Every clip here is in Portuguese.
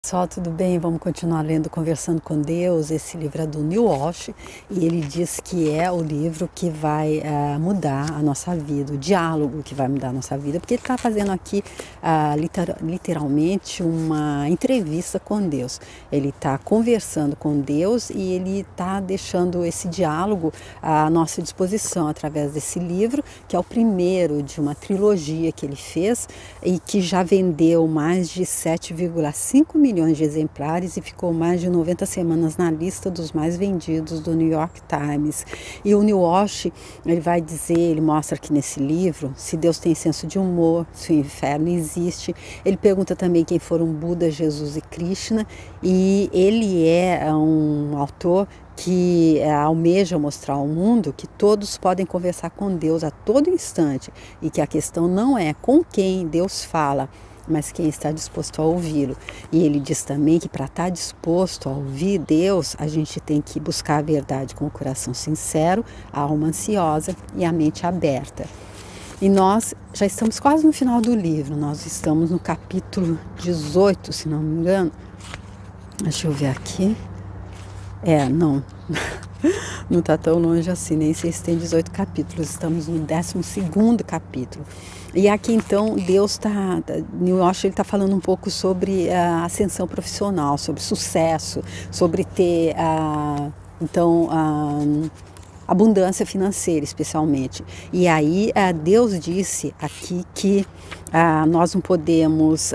Pessoal, tudo bem? Vamos continuar lendo Conversando com Deus. Esse livro é do Neil Walsh e ele diz que é o livro que vai mudar a nossa vida, o diálogo que vai mudar a nossa vida, porque ele está fazendo aqui literalmente uma entrevista com Deus. Ele está conversando com Deus e ele está deixando esse diálogo à nossa disposição através desse livro, que é o primeiro de uma trilogia que ele fez e que já vendeu mais de 7,5 milhões de exemplares e ficou mais de 90 semanas na lista dos mais vendidos do New York Times. E o Neil Walsh, ele vai dizer, ele mostra aqui nesse livro, se Deus tem senso de humor, se o inferno existe. Ele pergunta também quem foram Buda, Jesus e Krishna, e ele é um autor que almeja mostrar ao mundo que todos podem conversar com Deus a todo instante e que a questão não é com quem Deus fala, mas quem está disposto a ouvi-lo. E ele diz também que para estar disposto a ouvir Deus, a gente tem que buscar a verdade com o coração sincero, a alma ansiosa e a mente aberta. E nós já estamos quase no final do livro, nós estamos no capítulo 18, se não me engano. Deixa eu ver aqui. Não está tão longe assim, nem sei se tem 18 capítulos, estamos no 12º capítulo. E aqui então Deus Neil Walsh está falando um pouco sobre a ascensão profissional, sobre sucesso, sobre ter abundância financeira especialmente. E aí Deus disse aqui que nós não podemos,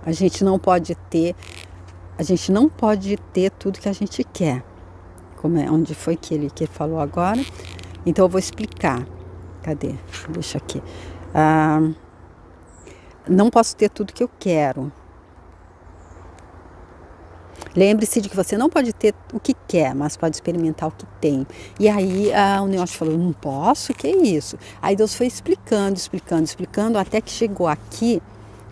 a gente não pode ter tudo que a gente quer. Onde foi que ele falou agora? Então eu vou explicar. Cadê? Deixa aqui. Não posso ter tudo que eu quero. Lembre-se de que você não pode ter o que quer, mas pode experimentar o que tem. E aí o Neil Walsh falou, não posso? Que isso? Aí Deus foi explicando, até que chegou aqui,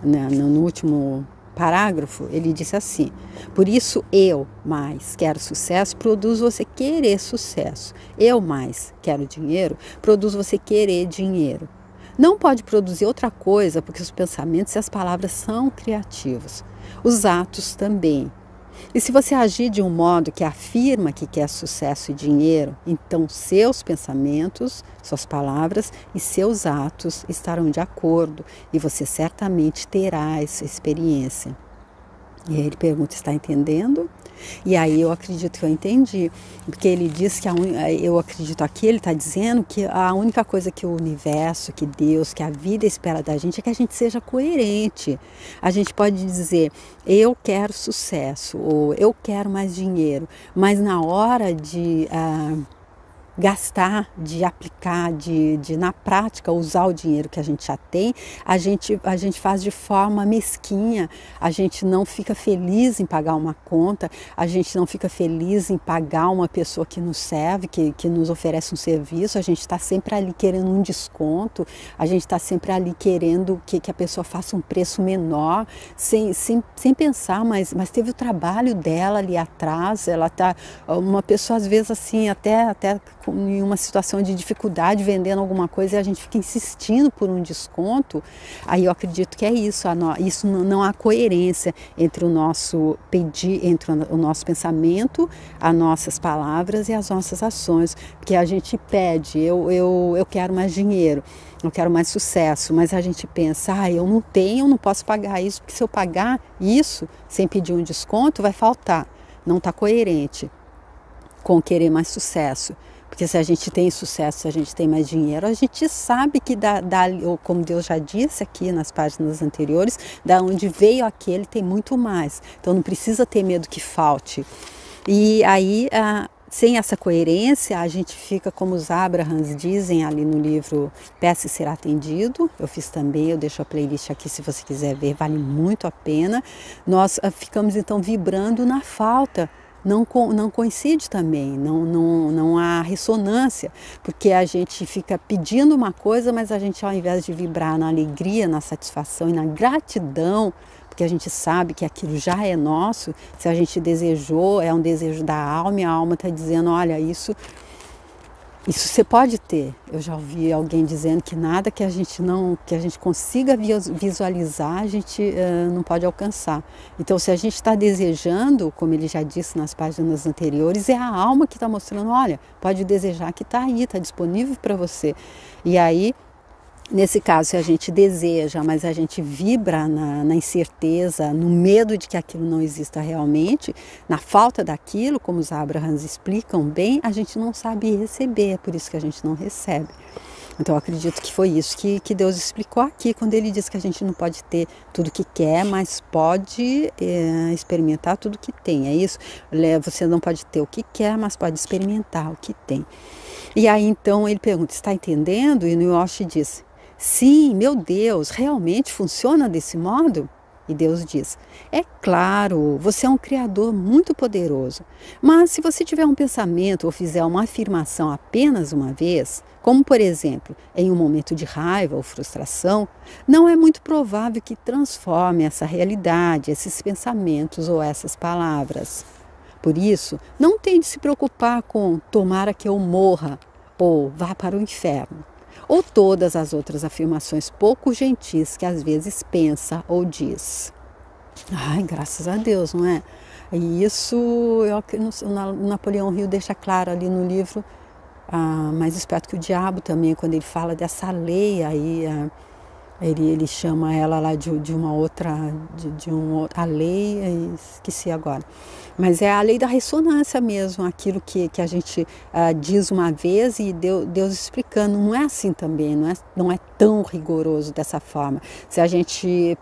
né, no último parágrafo, ele disse assim: por isso eu mais quero sucesso, produz você querer sucesso. Eu mais quero dinheiro, produz você querer dinheiro. Não pode produzir outra coisa, porque os pensamentos e as palavras são criativos. Os atos também. E se você agir de um modo que afirma que quer sucesso e dinheiro, então seus pensamentos, suas palavras e seus atos estarão de acordo e você certamente terá essa experiência. E aí ele pergunta, está entendendo? E aí eu acredito que eu entendi, porque ele diz que eu acredito aqui, ele está dizendo que a única coisa que o universo, que Deus, que a vida espera da gente é que a gente seja coerente. A gente pode dizer, eu quero sucesso, ou eu quero mais dinheiro, mas na hora de gastar, de aplicar, de na prática usar o dinheiro que a gente já tem, a gente faz de forma mesquinha, a gente não fica feliz em pagar uma conta, a gente não fica feliz em pagar uma pessoa que nos serve, que nos oferece um serviço, a gente está sempre ali querendo um desconto, a gente está sempre ali querendo que a pessoa faça um preço menor, sem pensar, mas teve o trabalho dela ali atrás, ela tá, uma pessoa às vezes assim, até em uma situação de dificuldade vendendo alguma coisa e a gente fica insistindo por um desconto, aí eu acredito que é isso, isso não há coerência entre o nosso pedir, entre o nosso pensamento, as nossas palavras e as nossas ações, porque a gente pede, eu quero mais dinheiro, eu quero mais sucesso, mas a gente pensa, eu não tenho, eu não posso pagar isso, porque se eu pagar isso sem pedir um desconto vai faltar, não está coerente com querer mais sucesso. Porque se a gente tem sucesso, se a gente tem mais dinheiro, a gente sabe que ou como Deus já disse aqui nas páginas anteriores, da onde veio aquele tem muito mais. Então não precisa ter medo que falte. E aí, sem essa coerência, a gente fica como os Abrahams dizem ali no livro Peça e Será Atendido. Eu fiz também, eu deixo a playlist aqui se você quiser ver, vale muito a pena. Nós ficamos então vibrando na falta. Não coincide também, não há ressonância, porque a gente fica pedindo uma coisa, mas a gente ao invés de vibrar na alegria, na satisfação e na gratidão, porque a gente sabe que aquilo já é nosso, se a gente desejou, é um desejo da alma e a alma está dizendo, olha, isso Isso você pode ter. Eu já ouvi alguém dizendo que nada que a gente consiga visualizar, a gente não pode alcançar. Então, se a gente está desejando, como ele já disse nas páginas anteriores, é a alma que está mostrando, olha, pode desejar que está aí, está disponível para você. E aí, nesse caso, se a gente deseja, mas a gente vibra na incerteza, no medo de que aquilo não exista realmente, na falta daquilo, como os Abrahams explicam bem, a gente não sabe receber, é por isso que a gente não recebe. Então eu acredito que foi isso que Deus explicou aqui, quando ele diz que a gente não pode ter tudo que quer, mas pode experimentar tudo que tem. É isso? Você não pode ter o que quer, mas pode experimentar o que tem. E aí então ele pergunta, está entendendo? E Nyoshi diz, sim, meu Deus, realmente funciona desse modo? E Deus diz, é claro, você é um Criador muito poderoso, mas se você tiver um pensamento ou fizer uma afirmação apenas uma vez, como por exemplo, em um momento de raiva ou frustração, não é muito provável que transforme essa realidade, esses pensamentos ou essas palavras. Por isso, não tente se preocupar com tomara que eu morra ou vá para o inferno, ou todas as outras afirmações pouco gentis que às vezes pensa ou diz. Ai, graças a Deus, não é? E isso o Napoleão Hill deixa claro ali no livro Mais Esperto que o Diabo também, quando ele fala dessa lei aí, ele chama ela lá de uma outra, a lei, esqueci agora. Mas é a lei da ressonância mesmo, aquilo que a gente diz uma vez e Deus explicando. Não é assim também, não é tão rigoroso dessa forma. Se a gente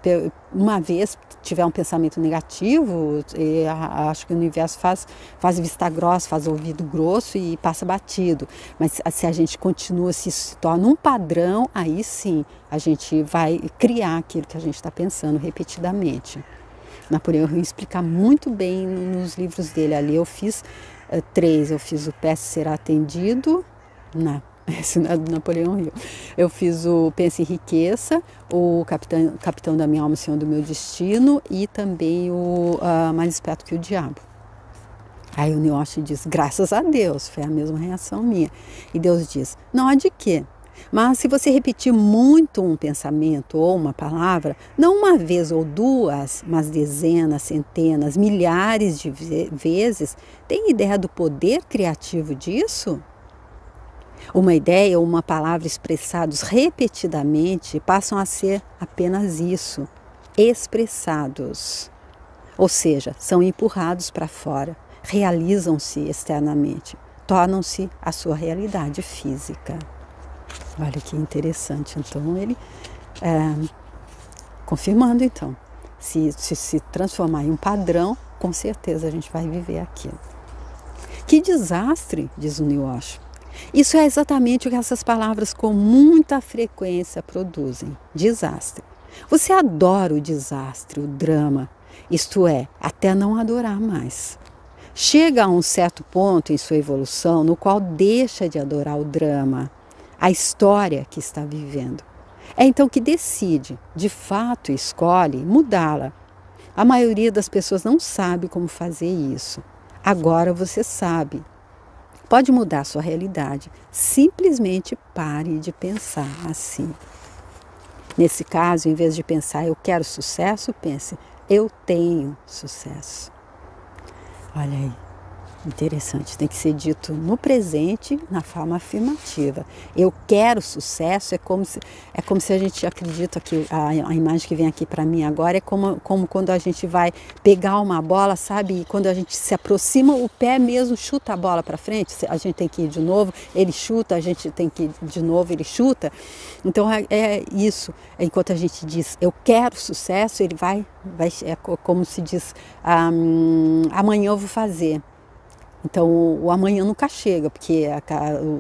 uma vez tiver um pensamento negativo, acho que o universo faz vista grossa, faz ouvido grosso e passa batido. Mas se a gente continua, se torna um padrão, aí sim a gente vai criar aquilo que a gente está pensando repetidamente. Napoleão Hill explica muito bem nos livros dele. Ali eu fiz 3, eu fiz o Peça Será Atendido, esse não é do Napoleão Hill. Eu fiz o Pense em Riqueza, o Capitão da Minha Alma, Senhor do Meu Destino e também o Mais Esperto que o Diabo. Aí o Nyoshi diz, graças a Deus, foi a mesma reação minha. E Deus diz, não há de quê. Mas se você repetir muito um pensamento ou uma palavra, não uma vez ou duas, mas dezenas, centenas, milhares de vezes, tem ideia do poder criativo disso? Uma ideia ou uma palavra expressados repetidamente passam a ser apenas isso, expressados. Ou seja, são empurrados para fora, realizam-se externamente, tornam-se a sua realidade física. Olha que interessante. Então ele confirmando então, se transformar em um padrão, com certeza a gente vai viver aquilo. Que desastre, diz o Nyoshi. Isso é exatamente o que essas palavras com muita frequência produzem, desastre. Você adora o desastre, o drama, isto é, até não adorar mais. Chega a um certo ponto em sua evolução no qual deixa de adorar o drama, a história que está vivendo. É então que decide, de fato escolhe mudá-la. A maioria das pessoas não sabe como fazer isso. Agora você sabe. Pode mudar sua realidade. Simplesmente pare de pensar assim. Nesse caso, em vez de pensar eu quero sucesso, pense eu tenho sucesso. Olha aí. Interessante, tem que ser dito no presente, na forma afirmativa. Eu quero sucesso, é como se a gente acredita que a imagem que vem aqui para mim agora é como quando a gente vai pegar uma bola, sabe? E quando a gente se aproxima, o pé mesmo chuta a bola para frente, a gente tem que ir de novo, ele chuta, a gente tem que ir de novo, ele chuta. Então é isso, enquanto a gente diz eu quero sucesso, ele vai é como se diz amanhã eu vou fazer. Então, o amanhã nunca chega, porque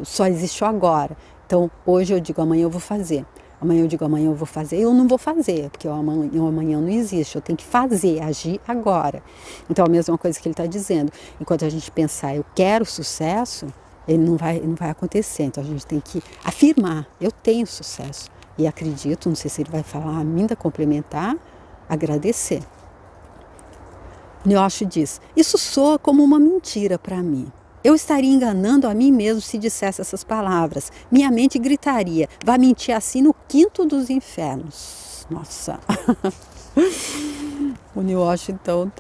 só existe o agora. Então, hoje eu digo, amanhã eu vou fazer. Amanhã eu digo, amanhã eu vou fazer. Eu não vou fazer, porque o amanhã não existe. Eu tenho que fazer, agir agora. Então, a mesma coisa que ele está dizendo. Enquanto a gente pensar, eu quero sucesso, ele não vai acontecer. Então, a gente tem que afirmar, eu tenho sucesso. E acredito, não sei se ele vai falar ainda, complementar, agradecer. Nyoshi diz, isso soa como uma mentira para mim. Eu estaria enganando a mim mesmo se dissesse essas palavras. Minha mente gritaria, vai mentir assim no quinto dos infernos. Nossa. O Neil Osho, então,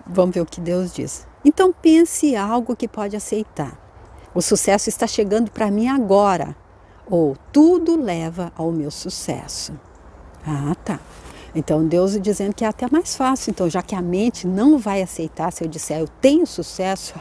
vamos ver o que Deus diz. Então pense algo que pode aceitar. O sucesso está chegando para mim agora. Ou tudo leva ao meu sucesso. Ah, tá. Então Deus dizendo que é até mais fácil. Então, já que a mente não vai aceitar se eu disser eu tenho sucesso,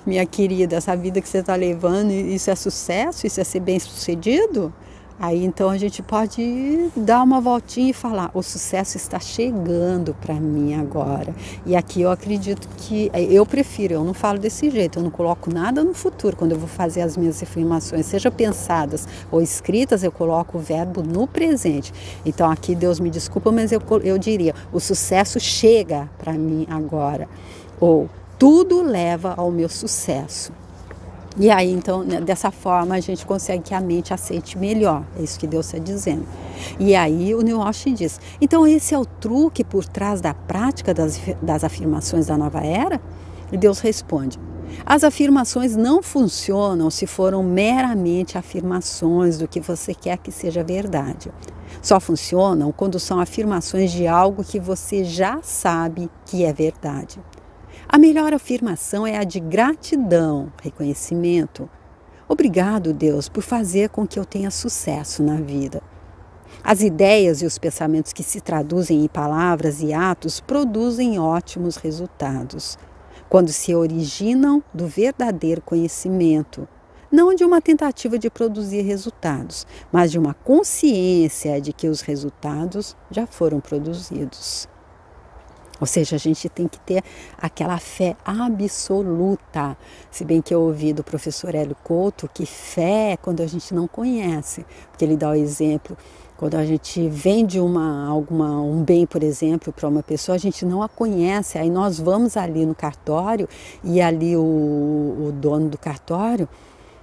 minha querida, essa vida que você está levando, isso é sucesso? Isso é ser bem-sucedido? Aí então a gente pode dar uma voltinha e falar, o sucesso está chegando para mim agora. E aqui eu acredito que, eu prefiro, eu não falo desse jeito, eu não coloco nada no futuro. Quando eu vou fazer as minhas afirmações, seja pensadas ou escritas, eu coloco o verbo no presente. Então aqui Deus me desculpa, mas eu diria, o sucesso chega para mim agora. Ou tudo leva ao meu sucesso. E aí, então, dessa forma, a gente consegue que a mente aceite melhor. É isso que Deus está dizendo. E aí, o Neil Osho diz, então esse é o truque por trás da prática das afirmações da nova era? E Deus responde, as afirmações não funcionam se foram meramente afirmações do que você quer que seja verdade. Só funcionam quando são afirmações de algo que você já sabe que é verdade. A melhor afirmação é a de gratidão, reconhecimento. Obrigado, Deus, por fazer com que eu tenha sucesso na vida. As ideias e os pensamentos que se traduzem em palavras e atos produzem ótimos resultados, quando se originam do verdadeiro conhecimento, não de uma tentativa de produzir resultados, mas de uma consciência de que os resultados já foram produzidos. Ou seja, a gente tem que ter aquela fé absoluta. Se bem que eu ouvi do professor Hélio Couto que fé é quando a gente não conhece. Porque ele dá o exemplo, quando a gente vende um bem, por exemplo, para uma pessoa, a gente não a conhece. Aí nós vamos ali no cartório e ali o dono do cartório,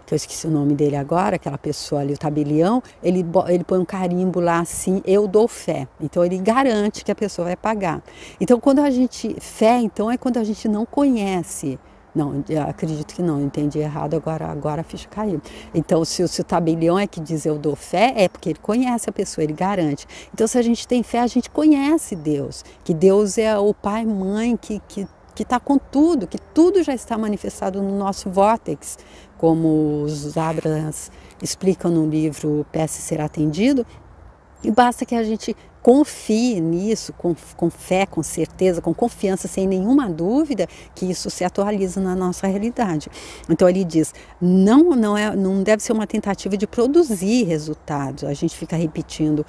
que eu esqueci o nome dele agora, aquela pessoa ali, o tabelião, ele põe um carimbo lá assim, eu dou fé. Então ele garante que a pessoa vai pagar. Então fé então é quando a gente não conhece. Não, acredito que não, entendi errado, agora a ficha caiu. Então se o tabelião é que diz eu dou fé, é porque ele conhece a pessoa, ele garante. Então se a gente tem fé, a gente conhece Deus, que Deus é o pai, mãe, que está com tudo, que tudo já está manifestado no nosso vórtex, como os Abrahams explicam no livro Peça e Será Atendido, e basta que a gente confie nisso, com fé, com certeza, com confiança, sem nenhuma dúvida, que isso se atualiza na nossa realidade. Então ele diz, não deve ser uma tentativa de produzir resultados. A gente fica repetindo,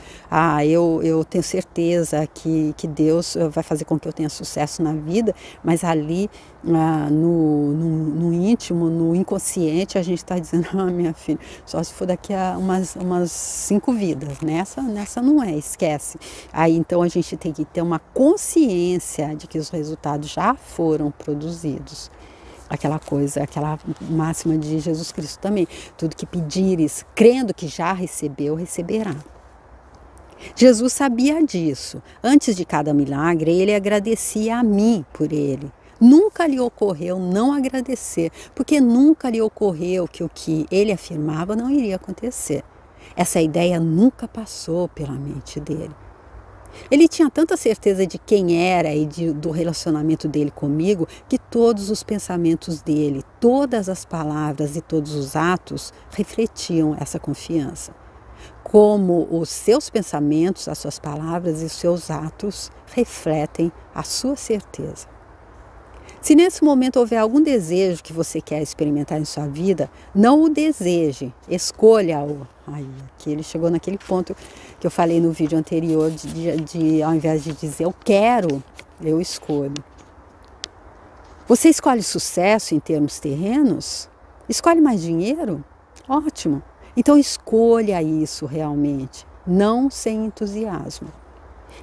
eu tenho certeza que Deus vai fazer com que eu tenha sucesso na vida, mas ali no íntimo, no inconsciente, a gente está dizendo, minha filha, só se for daqui a umas 5 vidas, nessa não é, esquece. Aí então a gente tem que ter uma consciência de que os resultados já foram produzidos. Aquela máxima de Jesus Cristo também, tudo que pedires, crendo que já recebeu, receberá. Jesus sabia disso. Antes de cada milagre, ele agradecia a mim por ele. Nunca lhe ocorreu não agradecer, porque nunca lhe ocorreu que o que ele afirmava não iria acontecer. Essa ideia nunca passou pela mente dele. Ele tinha tanta certeza de quem era e do relacionamento dele comigo, que todos os pensamentos dele, todas as palavras e todos os atos refletiam essa confiança. Como os seus pensamentos, as suas palavras e os seus atos refletem a sua certeza. Se nesse momento houver algum desejo que você quer experimentar em sua vida, não o deseje, escolha-o. Aqui ele chegou naquele ponto que eu falei no vídeo anterior, ao invés de dizer eu quero, eu escolho. Você escolhe sucesso em termos terrenos? Escolhe mais dinheiro? Ótimo! Então escolha isso realmente, não sem entusiasmo.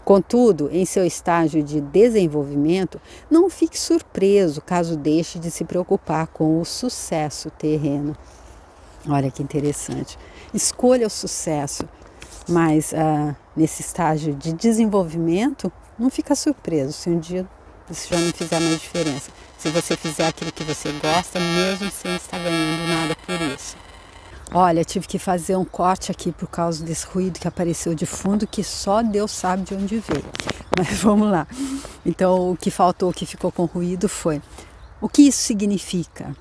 Contudo, em seu estágio de desenvolvimento, não fique surpreso caso deixe de se preocupar com o sucesso terreno. Olha que interessante. Escolha o sucesso, mas nesse estágio de desenvolvimento, não fica surpreso se um dia isso já não fizer mais diferença. Se você fizer aquilo que você gosta, mesmo sem estar ganhando nada por isso. Olha, tive que fazer um corte aqui por causa desse ruído que apareceu de fundo, que só Deus sabe de onde veio. Mas vamos lá. Então, o que faltou, o que ficou com ruído foi: o que isso significa?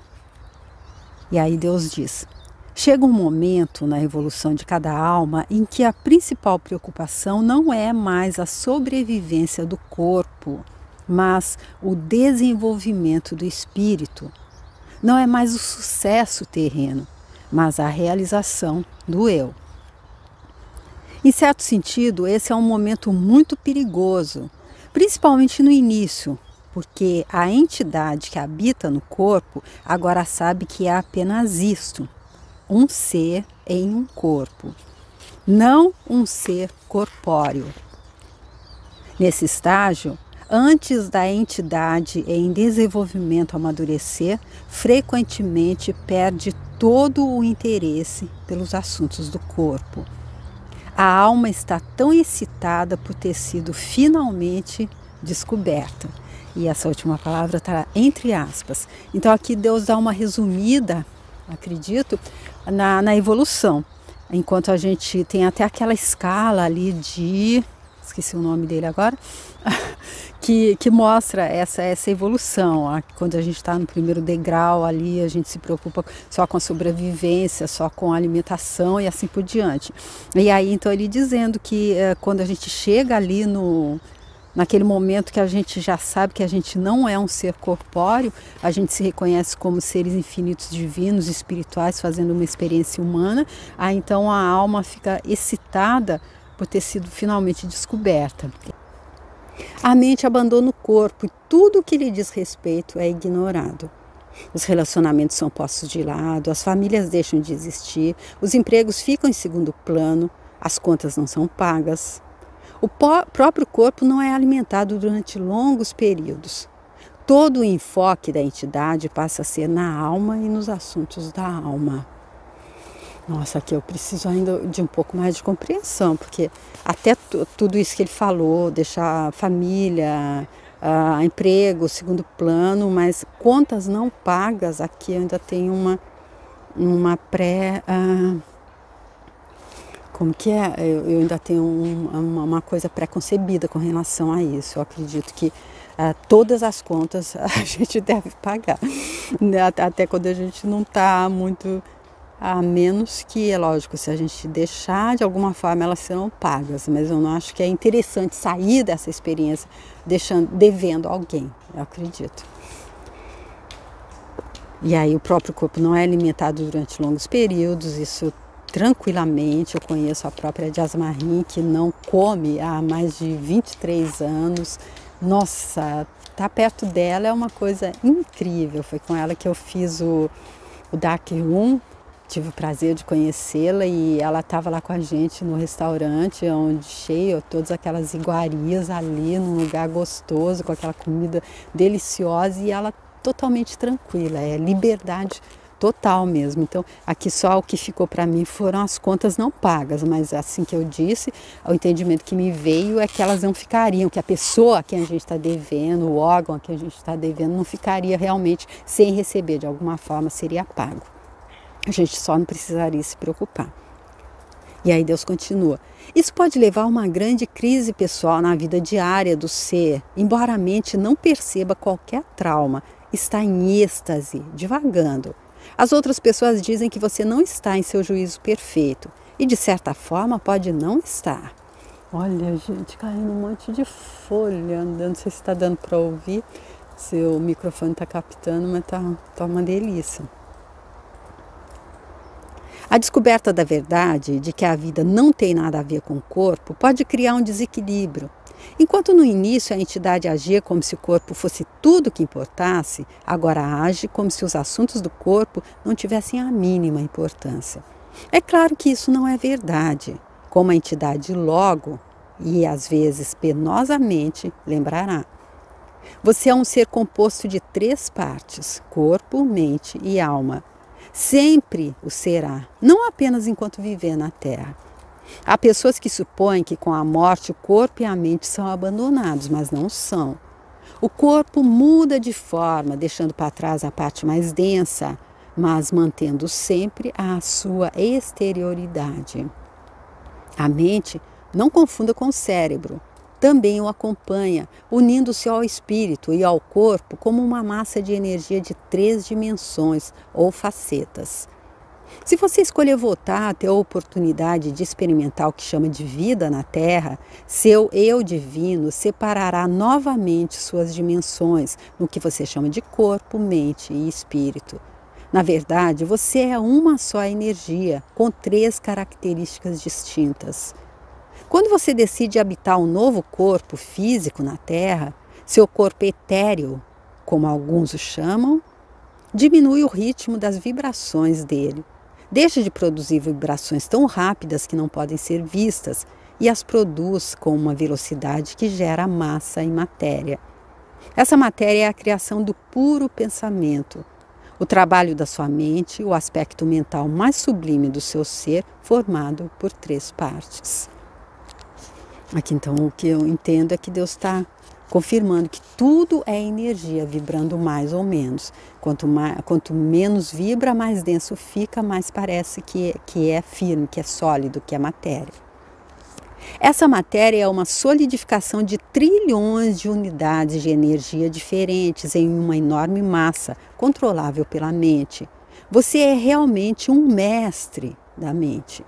E aí Deus diz: chega um momento na evolução de cada alma em que a principal preocupação não é mais a sobrevivência do corpo, mas o desenvolvimento do espírito. Não é mais o sucesso terreno, mas a realização do eu. Em certo sentido, esse é um momento muito perigoso, principalmente no início, porque a entidade que habita no corpo agora sabe que é apenas isto, um ser em um corpo, não um ser corpóreo. Nesse estágio, antes da entidade em desenvolvimento amadurecer, frequentemente perde todo o interesse pelos assuntos do corpo. A alma está tão excitada por ter sido finalmente descoberta. E essa última palavra está entre aspas. Então aqui Deus dá uma resumida, acredito, na evolução. Enquanto a gente tem até aquela escala ali de... esqueci o nome dele agora, que mostra essa evolução. Quando a gente está no primeiro degrau ali, a gente se preocupa só com a sobrevivência, só com a alimentação e assim por diante. E aí então ele dizendo que quando a gente chega ali naquele momento que a gente já sabe que a gente não é um ser corpóreo, a gente se reconhece como seres infinitos, divinos, espirituais, fazendo uma experiência humana, aí então a alma fica excitada por ter sido finalmente descoberta. A mente abandona o corpo e tudo o que lhe diz respeito é ignorado. Os relacionamentos são postos de lado, as famílias deixam de existir, os empregos ficam em segundo plano, as contas não são pagas. O próprio corpo não é alimentado durante longos períodos. Todo o enfoque da entidade passa a ser na alma e nos assuntos da alma. Nossa, aqui eu preciso ainda de um pouco mais de compreensão, porque até tudo isso que ele falou, deixar família, emprego, segundo plano, mas contas não pagas, aqui eu ainda tenho uma pré... como que é? Eu ainda tenho uma coisa pré-concebida com relação a isso. Eu acredito que todas as contas a gente deve pagar, até quando a gente não está muito... A menos que, é lógico, se a gente deixar, de alguma forma elas serão pagas, mas eu não acho que é interessante sair dessa experiência devendo alguém, eu acredito. E aí o próprio corpo não é alimentado durante longos períodos, isso tranquilamente. Eu conheço a própria Jasmarim, que não come há mais de 23 anos. Nossa, estar perto dela é uma coisa incrível. Foi com ela que eu fiz o Dark Room. Tive o prazer de conhecê-la e ela estava lá com a gente no restaurante, onde cheio, todas aquelas iguarias ali, num lugar gostoso, com aquela comida deliciosa, e ela totalmente tranquila, é liberdade total mesmo. Então, aqui só o que ficou para mim foram as contas não pagas, mas assim que eu disse, o entendimento que me veio é que elas não ficariam, que a pessoa a quem a gente está devendo, o órgão a quem a gente está devendo, não ficaria realmente sem receber, de alguma forma seria pago. A gente só não precisaria se preocupar. E aí Deus continua. Isso pode levar a uma grande crise pessoal na vida diária do ser, embora a mente não perceba qualquer trauma, está em êxtase, divagando. As outras pessoas dizem que você não está em seu juízo perfeito e de certa forma pode não estar. Olha, gente, caindo um monte de folha andando, não sei se está dando para ouvir, se o microfone está captando, mas tá uma delícia. A descoberta da verdade, de que a vida não tem nada a ver com o corpo, pode criar um desequilíbrio. Enquanto no início a entidade agia como se o corpo fosse tudo o que importasse, agora age como se os assuntos do corpo não tivessem a mínima importância. É claro que isso não é verdade, como a entidade logo, e às vezes penosamente, lembrará. Você é um ser composto de 3 partes, corpo, mente e alma. Sempre o será, não apenas enquanto viver na Terra. Há pessoas que supõem que com a morte o corpo e a mente são abandonados, mas não são. O corpo muda de forma, deixando para trás a parte mais densa, mas mantendo sempre a sua exterioridade. A mente não confunda com o cérebro, também o acompanha, unindo-se ao espírito e ao corpo como uma massa de energia de 3 dimensões ou facetas. Se você escolher voltar a ter a oportunidade de experimentar o que chama de vida na Terra, seu eu divino separará novamente suas dimensões no que você chama de corpo, mente e espírito. Na verdade, você é uma só energia, com 3 características distintas. Quando você decide habitar um novo corpo físico na Terra, seu corpo etéreo, como alguns o chamam, diminui o ritmo das vibrações dele. Deixa de produzir vibrações tão rápidas que não podem ser vistas e as produz com uma velocidade que gera massa e matéria. Essa matéria é a criação do puro pensamento. O trabalho da sua mente, o aspecto mental mais sublime do seu ser, formado por 3 partes. Aqui então o que eu entendo é que Deus está confirmando que tudo é energia, vibrando mais ou menos. Quanto menos vibra, mais denso fica, mais parece que é firme, que é sólido, que é matéria. Essa matéria é uma solidificação de trilhões de unidades de energia diferentes em uma enorme massa, controlável pela mente. Você é realmente um mestre da mente.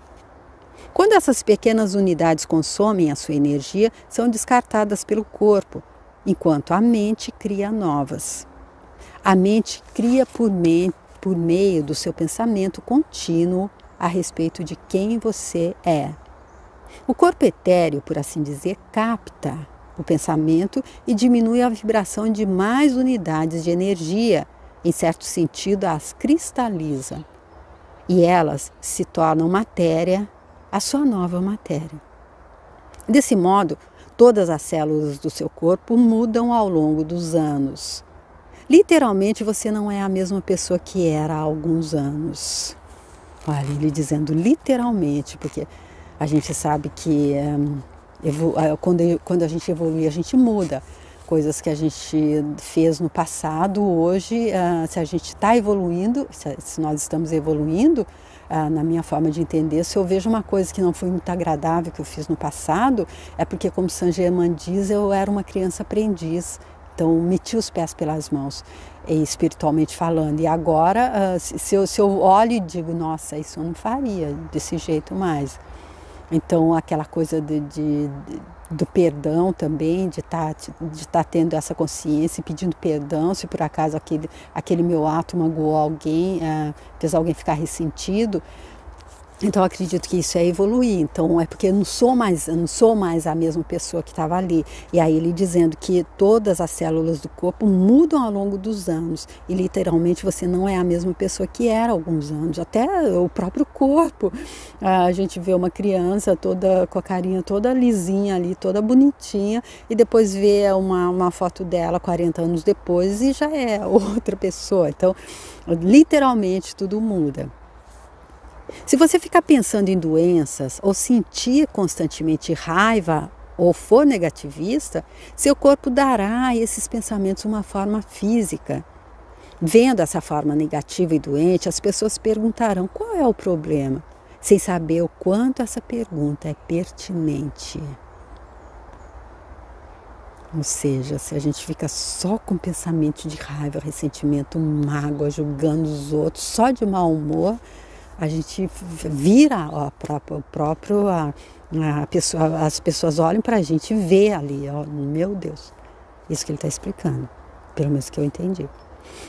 Quando essas pequenas unidades consomem a sua energia, são descartadas pelo corpo, enquanto a mente cria novas. A mente cria por meio do seu pensamento contínuo a respeito de quem você é. O corpo etéreo, por assim dizer, capta o pensamento e diminui a vibração de mais unidades de energia, em certo sentido as cristaliza. E elas se tornam matéria, a sua nova matéria. Desse modo, todas as células do seu corpo mudam ao longo dos anos. Literalmente, você não é a mesma pessoa que era há alguns anos. Olha, ele dizendo literalmente, porque a gente sabe que quando a gente evolui, a gente muda. Coisas que a gente fez no passado, hoje, se a gente está evoluindo, se nós estamos evoluindo, na minha forma de entender, se eu vejo uma coisa que não foi muito agradável que eu fiz no passado, é porque, como Saint Germain diz, eu era uma criança aprendiz, então meti os pés pelas mãos, espiritualmente falando. E agora, se eu olho e digo, nossa, isso eu não faria desse jeito mais. Então, aquela coisa do perdão também, de estar tendo essa consciência e pedindo perdão, se por acaso aquele meu ato magoou alguém, fez alguém ficar ressentido. Então, eu acredito que isso é evoluir. Então, é porque eu não sou mais a mesma pessoa que estava ali. E aí ele dizendo que todas as células do corpo mudam ao longo dos anos. E literalmente você não é a mesma pessoa que era há alguns anos. Até o próprio corpo. A gente vê uma criança toda com a carinha toda lisinha ali, toda bonitinha. E depois vê uma foto dela 40 anos depois e já é outra pessoa. Então, literalmente tudo muda. Se você ficar pensando em doenças ou sentir constantemente raiva ou for negativista, seu corpo dará a esses pensamentos uma forma física. Vendo essa forma negativa e doente, as pessoas perguntarão qual é o problema, sem saber o quanto essa pergunta é pertinente. Ou seja, se a gente fica só com pensamento de raiva, ressentimento, mágoa, julgando os outros, só de mau humor, a gente vira as pessoas olham para a gente e vê ali, ó, meu Deus, isso que ele está explicando, pelo menos que eu entendi.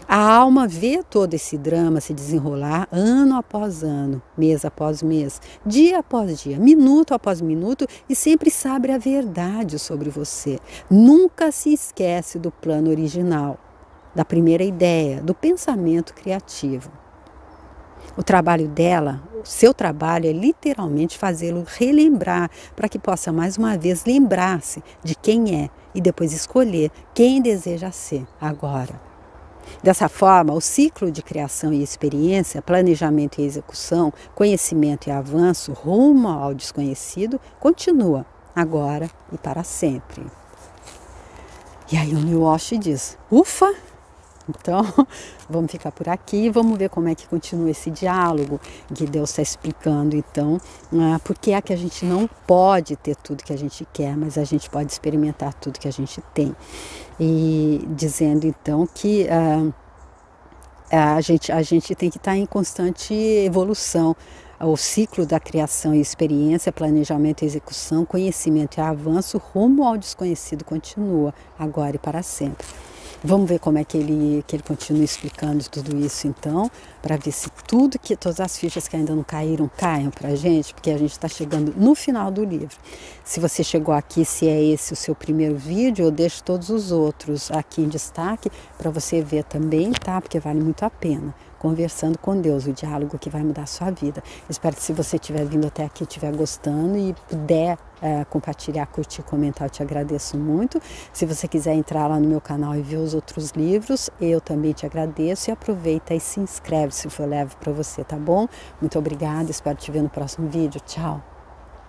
A alma vê todo esse drama se desenrolar ano após ano, mês após mês, dia após dia, minuto após minuto e sempre sabe a verdade sobre você. Nunca se esquece do plano original, da primeira ideia, do pensamento criativo. O trabalho dela, o seu trabalho é literalmente fazê-lo relembrar para que possa mais uma vez lembrar-se de quem é e depois escolher quem deseja ser agora. Dessa forma, o ciclo de criação e experiência, planejamento e execução, conhecimento e avanço rumo ao desconhecido continua agora e para sempre. E aí o Neil Walsh diz, ufa! Então, vamos ficar por aqui, vamos ver como é que continua esse diálogo que Deus está explicando, então, por que é que a gente não pode ter tudo que a gente quer, mas a gente pode experimentar tudo que a gente tem. E dizendo, então, que a gente tem que estar em constante evolução. O ciclo da criação e experiência, planejamento e execução, conhecimento e avanço rumo ao desconhecido continua, agora e para sempre. Vamos ver como é que ele continua explicando tudo isso então, para ver se todas as fichas que ainda não caíram, caiam para a gente, porque a gente está chegando no final do livro. Se você chegou aqui, se é esse o seu primeiro vídeo, eu deixo todos os outros aqui em destaque para você ver também, tá? Porque vale muito a pena. Conversando com Deus, o diálogo que vai mudar a sua vida. Espero que se você estiver vindo até aqui, estiver gostando e puder compartilhar, curtir, comentar, eu te agradeço muito. Se você quiser entrar lá no meu canal e ver os outros livros, eu também te agradeço e aproveita e se inscreve se for leve para você, tá bom? Muito obrigada, espero te ver no próximo vídeo. Tchau!